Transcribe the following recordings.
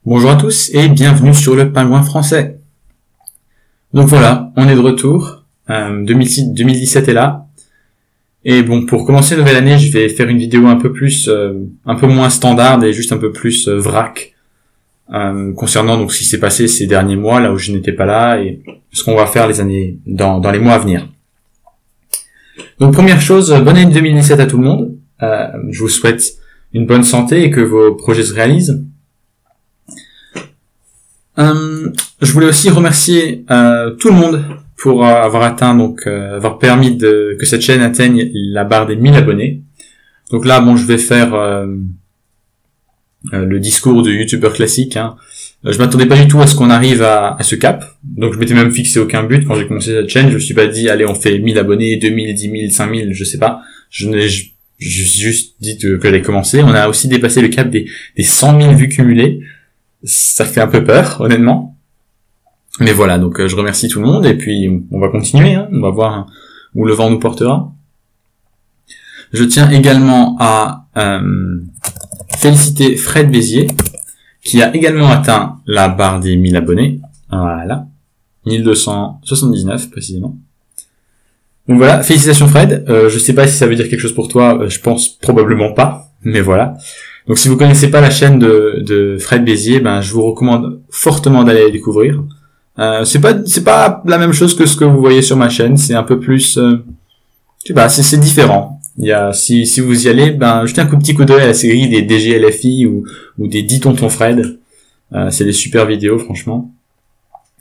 Bonjour à tous et bienvenue sur le Pingouin français. Donc voilà, on est de retour. 2017 est là. Et bon, pour commencer la nouvelle année, je vais faire une vidéo un peu moins standard et juste un peu plus vrac concernant donc ce qui s'est passé ces derniers mois, là où je n'étais pas là, et ce qu'on va faire dans les mois à venir. Donc première chose, bonne année 2017 à tout le monde. Je vous souhaite une bonne santé et que vos projets se réalisent. Je voulais aussi remercier tout le monde pour avoir permis que cette chaîne atteigne la barre des 1000 abonnés. Donc là, bon, je vais faire le discours de youtubeur classique. Je m'attendais pas du tout à ce qu'on arrive à ce cap. Donc je m'étais même fixé aucun but quand j'ai commencé cette chaîne. Je me suis pas dit, allez, on fait 1000 abonnés, 2000, 10 000, 5000, je sais pas. J'ai juste dit que j'allais commencer. On a aussi dépassé le cap des 100 000 vues cumulées. Ça fait un peu peur, honnêtement. Mais voilà, donc je remercie tout le monde et puis on va continuer, on va voir où le vent nous portera. Je tiens également à féliciter Fred Bézier, qui a également atteint la barre des 1000 abonnés. Voilà, 1279 précisément. Donc voilà, félicitations Fred. Je sais pas si ça veut dire quelque chose pour toi, je pense probablement pas, mais voilà. Donc si vous connaissez pas la chaîne de Fred Bézier, je vous recommande fortement d'aller la découvrir. C'est pas la même chose que ce que vous voyez sur ma chaîne, c'est un peu plus je sais pas, c'est différent. Si vous y allez, jetez un petit coup d'œil à la série des DGLFI ou des 10 tontons Fred. C'est des super vidéos franchement.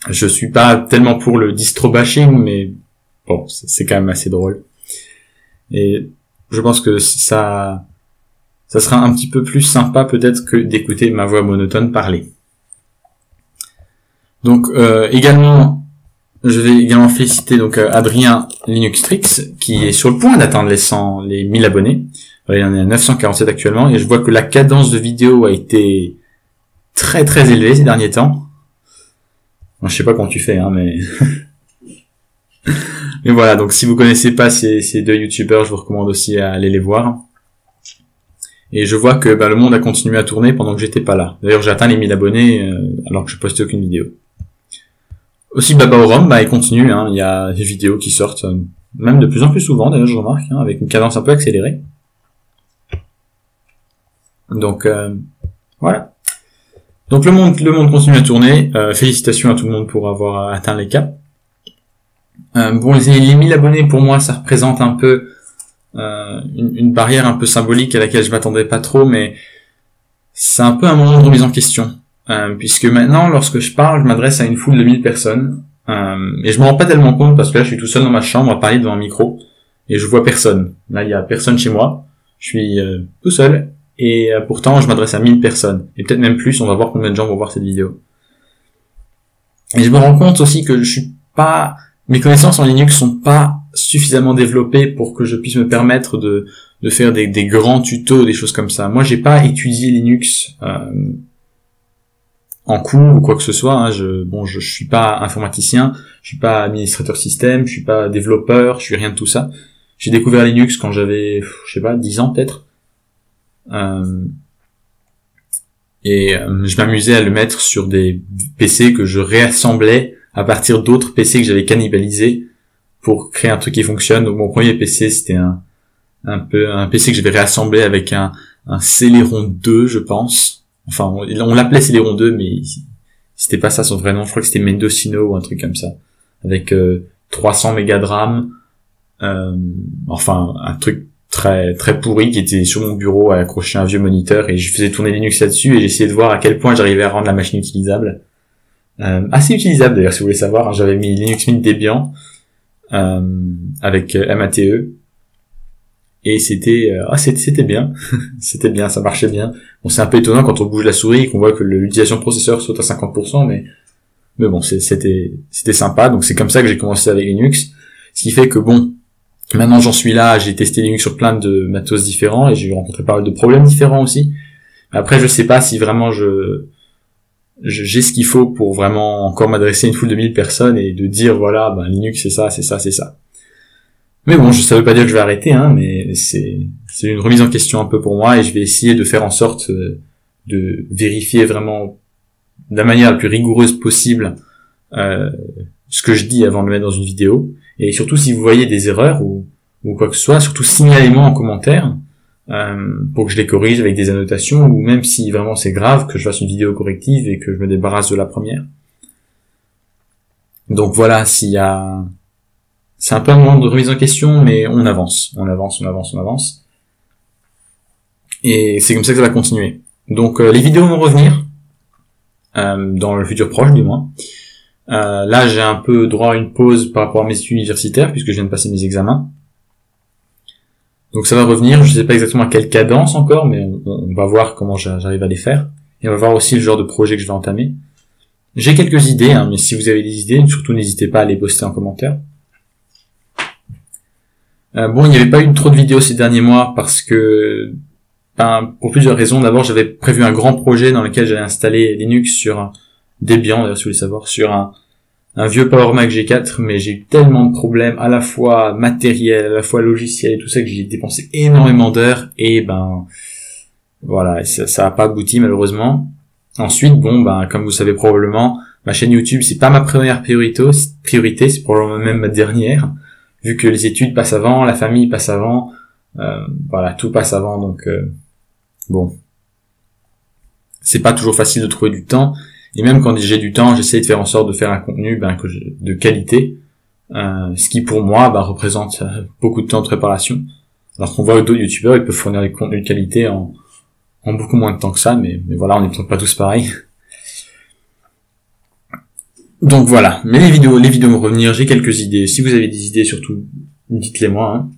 Je suis pas tellement pour le distro bashing, mais bon, c'est quand même assez drôle. Et je pense que ça sera un petit peu plus sympa peut-être que d'écouter ma voix monotone parler. Donc je vais également féliciter Adrien Linuxtrix qui est sur le point d'atteindre les 1000 abonnés. Il en est à 947 actuellement et je vois que la cadence de vidéo a été très très élevée ces derniers temps. Bon, je sais pas comment tu fais, mais mais voilà. Donc si vous connaissez pas ces deux youtubeurs, je vous recommande aussi à aller les voir. Et je vois que le monde a continué à tourner pendant que j'étais pas là. D'ailleurs, j'ai atteint les 1000 abonnés alors que je postais aucune vidéo. Aussi, Baba Orom, il continue. Il y a des vidéos qui sortent même de plus en plus souvent. D'ailleurs, je remarque, avec une cadence un peu accélérée. Donc voilà. Donc le monde continue à tourner. Félicitations à tout le monde pour avoir atteint les caps. Les 1000 abonnés pour moi, ça représente un peu une barrière un peu symbolique à laquelle je m'attendais pas trop, mais c'est un peu un moment de remise en question, puisque maintenant lorsque je parle, je m'adresse à une foule de 1000 personnes, et je me rends pas tellement compte parce que là je suis tout seul dans ma chambre à parler devant un micro et je vois personne. Là il y a personne chez moi, je suis tout seul et pourtant je m'adresse à 1000 personnes et peut-être même plus. On va voir combien de gens vont voir cette vidéo. Et je me rends compte aussi que mes connaissances en Linux sont pas suffisamment développées pour que je puisse me permettre de faire des grands tutos, des choses comme ça. Moi, j'ai pas étudié Linux en cours ou quoi que ce soit. Je suis pas informaticien, je suis pas administrateur système, je suis pas développeur, je suis rien de tout ça. J'ai découvert Linux quand j'avais, 10 ans peut-être. Je m'amusais à le mettre sur des PC que je réassemblais à partir d'autres PC que j'avais cannibalisés pour créer un truc qui fonctionne. Donc mon premier PC, c'était un PC que j'avais réassemblé avec un Celeron 2, je pense. Enfin, on l'appelait Celeron 2, mais c'était pas ça son vrai nom. Je crois que c'était Mendocino ou un truc comme ça. Avec 300 mégas de RAM. Un truc très très pourri qui était sur mon bureau à accrocher un vieux moniteur et je faisais tourner Linux là-dessus et j'essayais de voir à quel point j'arrivais à rendre la machine utilisable. Assez utilisable d'ailleurs si vous voulez savoir. J'avais mis Linux Mint Debian avec MATE et c'était bien. C'était bien, ça marchait bien. Bon, c'est un peu étonnant quand on bouge la souris et qu'on voit que l'utilisation de processeur saute à 50%, mais bon, c'était sympa. Donc c'est comme ça que j'ai commencé avec Linux, ce qui fait que maintenant j'en suis là, j'ai testé Linux sur plein de matos différents et j'ai rencontré pas mal de problèmes différents aussi. Après, je sais pas si vraiment j'ai ce qu'il faut pour vraiment encore m'adresser à une foule de 1000 personnes et de dire voilà, Linux c'est ça, c'est ça, c'est ça. Mais bon, ça veut pas dire que je vais arrêter, mais c'est une remise en question un peu pour moi et je vais essayer de faire en sorte de vérifier vraiment de la manière la plus rigoureuse possible ce que je dis avant de le mettre dans une vidéo. Et surtout, si vous voyez des erreurs ou quoi que ce soit, surtout signalez-moi en commentaire pour que je les corrige avec des annotations, ou même si vraiment c'est grave, que je fasse une vidéo corrective et que je me débarrasse de la première. Donc voilà, c'est un peu un moment de remise en question, mais on avance. Et c'est comme ça que ça va continuer. Donc les vidéos vont revenir, dans le futur proche du moins. Là j'ai un peu droit à une pause par rapport à mes études universitaires, puisque je viens de passer mes examens. Donc ça va revenir, je sais pas exactement à quelle cadence encore, mais on va voir comment j'arrive à les faire. Et on va voir aussi le genre de projet que je vais entamer. J'ai quelques idées, mais si vous avez des idées, surtout n'hésitez pas à les poster en commentaire. Bon, il n'y avait pas eu trop de vidéos ces derniers mois parce que, pour plusieurs raisons. D'abord, j'avais prévu un grand projet dans lequel j'allais installer Linux sur Debian, d'ailleurs si vous voulez savoir, sur un vieux Power Mac G4, mais j'ai eu tellement de problèmes, à la fois matériel, à la fois logiciel et tout ça, que j'ai dépensé énormément d'heures, et voilà, ça a pas abouti malheureusement. Ensuite, comme vous savez probablement, ma chaîne YouTube, c'est pas ma première priorité, c'est probablement même ma dernière, vu que les études passent avant, la famille passe avant, voilà, tout passe avant, donc bon. C'est pas toujours facile de trouver du temps, et même quand j'ai du temps, j'essaie de faire en sorte de faire un contenu de qualité, ce qui pour moi représente beaucoup de temps de préparation. Alors qu'on voit d'autres youtubeurs, ils peuvent fournir des contenus de qualité en beaucoup moins de temps que ça, mais voilà, on n'est peut-être pas tous pareils. Donc voilà, mais les vidéos vont revenir, j'ai quelques idées. Si vous avez des idées, surtout, dites-les moi.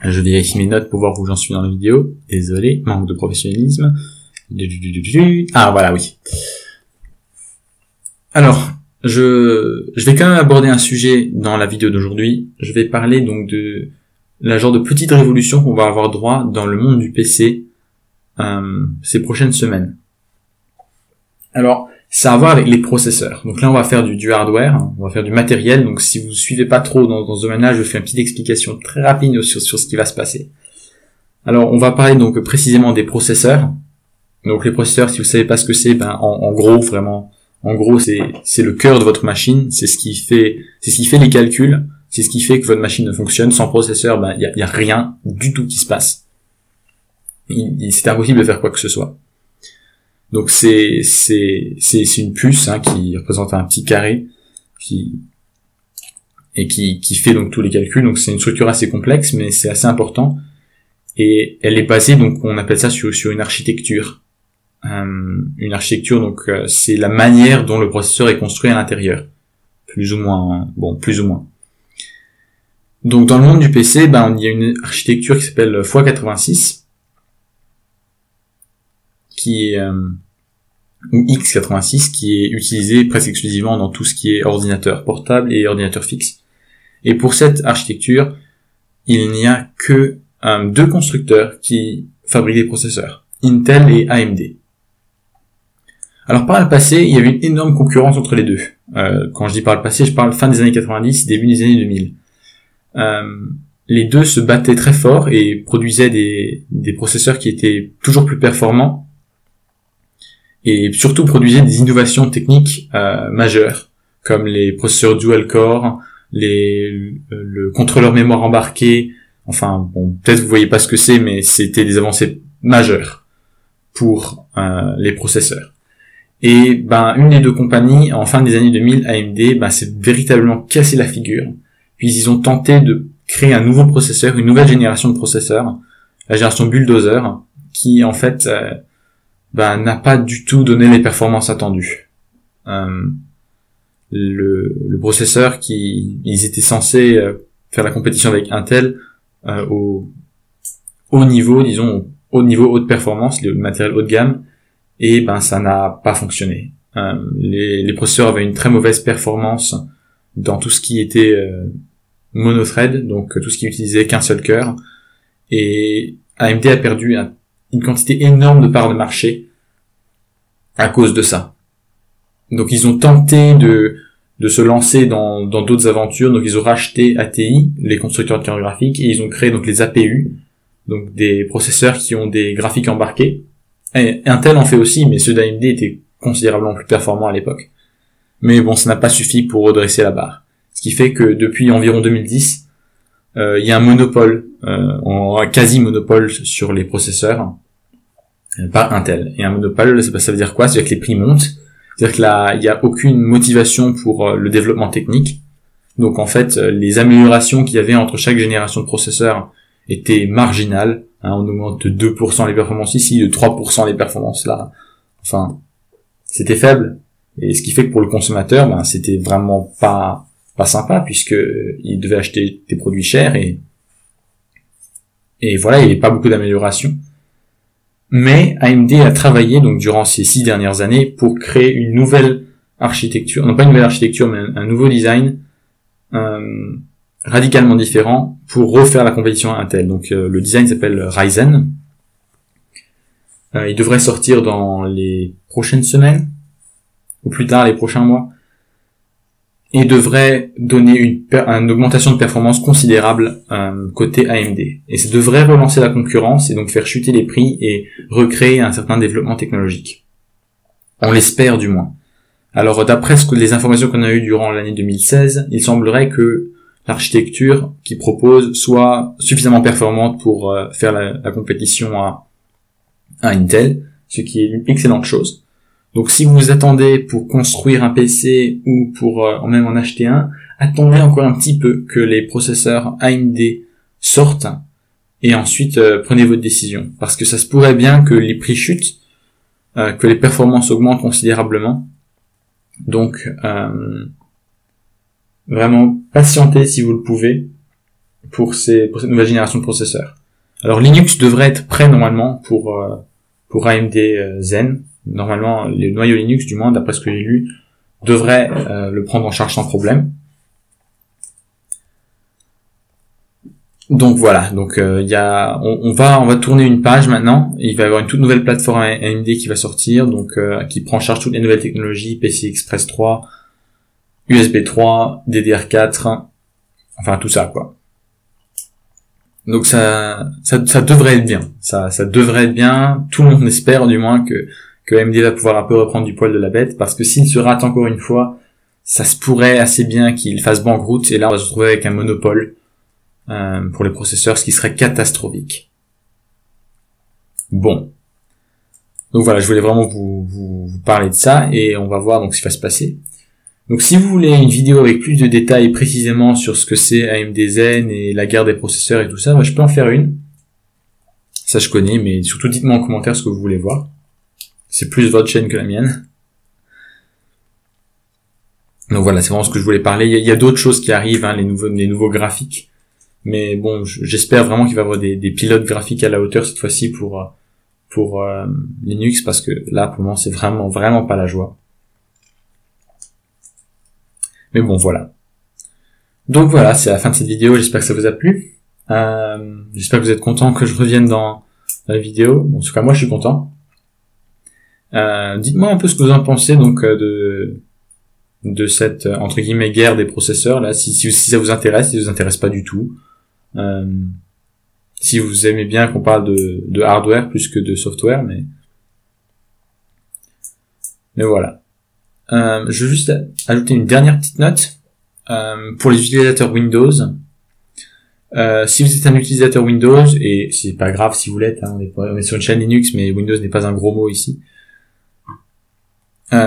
Je vérifie mes notes pour voir où j'en suis dans la vidéo. Désolé, manque de professionnalisme. Ah voilà, oui. Alors, je vais quand même aborder un sujet dans la vidéo d'aujourd'hui. Je vais parler donc de la genre de petite révolution qu'on va avoir droit dans le monde du PC ces prochaines semaines. Alors, ça a à voir avec les processeurs. Donc là, on va faire du hardware, on va faire du matériel. Donc si vous suivez pas trop dans ce domaine-là, je fais une petite explication très rapide sur ce qui va se passer. Alors, on va parler donc précisément des processeurs. Donc les processeurs, si vous savez pas ce que c'est, en gros, c'est le cœur de votre machine. C'est ce qui fait les calculs. C'est ce qui fait que votre machine ne fonctionne. Sans processeur, il y a rien du tout qui se passe. C'est impossible de faire quoi que ce soit. Donc c'est une puce qui représente un petit carré qui fait donc tous les calculs. Donc c'est une structure assez complexe, mais c'est assez important. Et elle est basée, donc on appelle ça sur une architecture. Une architecture, donc c'est la manière dont le processeur est construit à l'intérieur, plus ou moins. Donc dans le monde du PC, il y a une architecture qui s'appelle x86, qui est ou x86, qui est utilisée presque exclusivement dans tout ce qui est ordinateur portable et ordinateur fixe. Et pour cette architecture, il n'y a que deux constructeurs qui fabriquent des processeurs, Intel et AMD. Alors par le passé, il y avait une énorme concurrence entre les deux. Quand je dis par le passé, je parle fin des années 90, début des années 2000. Les deux se battaient très fort et produisaient des processeurs qui étaient toujours plus performants, et surtout produisaient des innovations techniques majeures, comme les processeurs dual core, le contrôleur mémoire embarqué. Enfin, bon, peut-être vous voyez pas ce que c'est, mais c'était des avancées majeures pour les processeurs. Et une des deux compagnies, en fin des années 2000, AMD, s'est véritablement cassé la figure. Puis ils ont tenté de créer un nouveau processeur, une nouvelle génération de processeurs, la génération Bulldozer, qui en fait n'a pas du tout donné les performances attendues. Le processeur ils étaient censés faire la compétition avec Intel au haut niveau, disons au niveau haute performance, le matériel haut de gamme, et ça n'a pas fonctionné. Les processeurs avaient une très mauvaise performance dans tout ce qui était monothread, donc tout ce qui utilisait qu'un seul cœur, et AMD a perdu une quantité énorme de parts de marché à cause de ça. Donc ils ont tenté de se lancer dans d'autres aventures. Donc ils ont racheté ATI, les constructeurs de cartes graphiques, et ils ont créé donc les APU, donc des processeurs qui ont des graphiques embarqués. Et Intel en fait aussi, mais ceux d'AMD étaient considérablement plus performant à l'époque. Mais bon, ça n'a pas suffi pour redresser la barre. Ce qui fait que depuis environ 2010, il y a un monopole, un quasi-monopole sur les processeurs par Intel. Et un monopole, ça veut dire quoi? C'est-à-dire que les prix montent. C'est-à-dire que là, il n'y a aucune motivation pour le développement technique. Donc en fait, les améliorations qu'il y avait entre chaque génération de processeurs étaient marginales. Hein, on augmente de 2% les performances ici, de 3% les performances là. Enfin, c'était faible. Et ce qui fait que pour le consommateur, ben, c'était vraiment pas sympa, puisque il devait acheter des produits chers et voilà, il n'y avait pas beaucoup d'améliorations. Mais AMD a travaillé donc durant ces 6 dernières années pour créer une nouvelle architecture, non pas une nouvelle architecture, mais un nouveau design radicalement différent pour refaire la compétition à Intel. Donc le design s'appelle Ryzen. Il devrait sortir dans les prochaines semaines, ou plus tard les prochains mois, et devrait donner une augmentation de performance considérable côté AMD. Et ça devrait relancer la concurrence et donc faire chuter les prix et recréer un certain développement technologique. On l'espère du moins. Alors d'après les informations qu'on a eues durant l'année 2016, il semblerait que l'architecture qu'ils proposent soit suffisamment performante pour faire la compétition à Intel, ce qui est une excellente chose. Donc si vous vous attendez pour construire un PC ou pour même en acheter un, attendez encore un petit peu que les processeurs AMD sortent et ensuite prenez votre décision. Parce que ça se pourrait bien que les prix chutent, que les performances augmentent considérablement. Donc vraiment patientez si vous le pouvez pour cette nouvelle génération de processeurs. Alors Linux devrait être prêt normalement pour AMD Zen. Normalement, les noyaux Linux, du moins, d'après ce que j'ai lu, devraient le prendre en charge sans problème. Donc voilà, donc on va tourner une page maintenant. Il va y avoir une toute nouvelle plateforme AMD qui va sortir, donc qui prend en charge toutes les nouvelles technologies, PCI Express 3, USB 3, DDR4, enfin tout ça quoi. Donc ça devrait être bien. Ça devrait être bien. Tout le monde espère du moins que AMD va pouvoir un peu reprendre du poil de la bête, parce que s'il se rate encore une fois, ça se pourrait assez bien qu'il fasse banqueroute, et là on va se retrouver avec un monopole pour les processeurs, ce qui serait catastrophique. Bon. Donc voilà, je voulais vraiment vous parler de ça, et on va voir donc ce qui va se passer. Donc si vous voulez une vidéo avec plus de détails précisément sur ce que c'est AMD Zen et la guerre des processeurs et tout ça, bah, je peux en faire une. Ça je connais, mais surtout dites-moi en commentaire ce que vous voulez voir. C'est plus votre chaîne que la mienne. Donc voilà, c'est vraiment ce que je voulais parler. Il y a d'autres choses qui arrivent, hein, les nouveaux graphiques. Mais bon, j'espère vraiment qu'il va y avoir des pilotes graphiques à la hauteur cette fois-ci pour Linux, parce que là, pour le moment, c'est vraiment pas la joie. Mais bon, voilà. Donc voilà, c'est la fin de cette vidéo. J'espère que ça vous a plu. J'espère que vous êtes contents que je revienne dans la vidéo. En tout cas, moi, je suis content. Dites-moi un peu ce que vous en pensez donc de cette entre guillemets guerre des processeurs là, si ça vous intéresse, si ça vous intéresse pas du tout, si vous aimez bien qu'on parle de hardware plus que de software, mais voilà. Je veux juste ajouter une dernière petite note pour les utilisateurs Windows. Si vous êtes un utilisateur Windows, et c'est pas grave si vous l'êtes, hein, on est sur une chaîne Linux, mais Windows n'est pas un gros mot ici.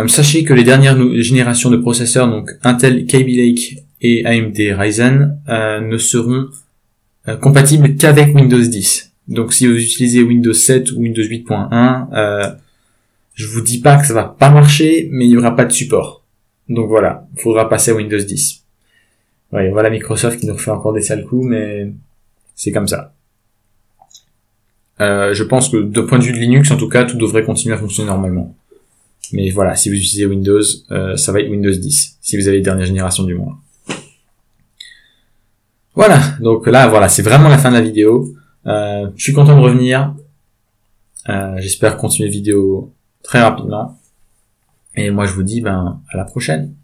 Sachez que les dernières générations de processeurs, donc Intel Kaby Lake et AMD Ryzen, ne seront compatibles qu'avec Windows 10. Donc si vous utilisez Windows 7 ou Windows 8.1, je vous dis pas que ça va pas marcher, mais il y aura pas de support. Donc voilà, il faudra passer à Windows 10. Ouais, voilà Microsoft qui nous refait encore des sales coups, mais c'est comme ça. Je pense que d'un point de vue de Linux, en tout cas, tout devrait continuer à fonctionner normalement. Mais voilà, si vous utilisez Windows, ça va être Windows 10, si vous avez les dernières générations du moins. Voilà, donc là, voilà, c'est vraiment la fin de la vidéo. Je suis content de revenir. J'espère continuer la vidéo très rapidement. Et moi, je vous dis, à la prochaine.